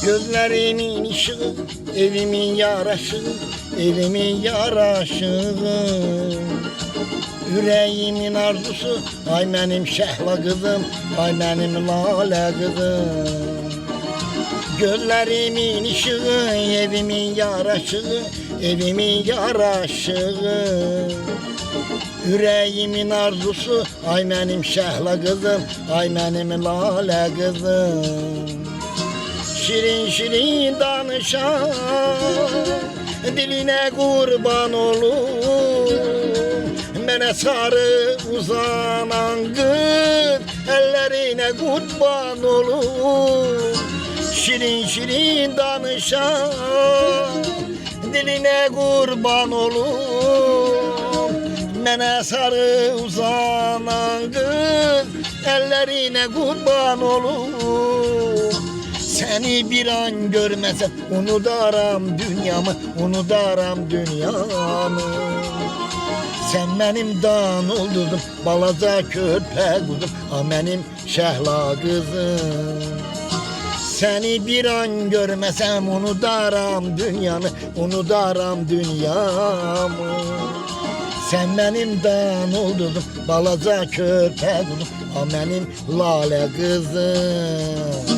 Gözlerimin ışığı, evimin yaraşığı, evimin yaraşığı. Yüreğimin arzusu, ay benim şehla kızım, ay benim lale kızım. Gözlerimin ışığı, evimin yaraşığı, evimin yaraşığı. Yüreğimin arzusu, ay benim şehla kızım, ay benim lale kızım. Şirin şirin danışan, diline kurban olum. Bana sarı uzanan kız, ellerine kurban olum. Şirin şirin danışan, diline kurban olum. Bana sarı uzanan kız, ellerine kurban olum. Seni bir an görmesem unudaram dünyamı, unudaram dünyamı. Sen benim dan oldurdun, balaca körpe kuzum, a benim şehla kızım. Seni bir an görmesem unudaram dünyamı, unudaram dünyamı. Sen benim dan oldurdun, balaca körpe kuzum, a benim lale kızım.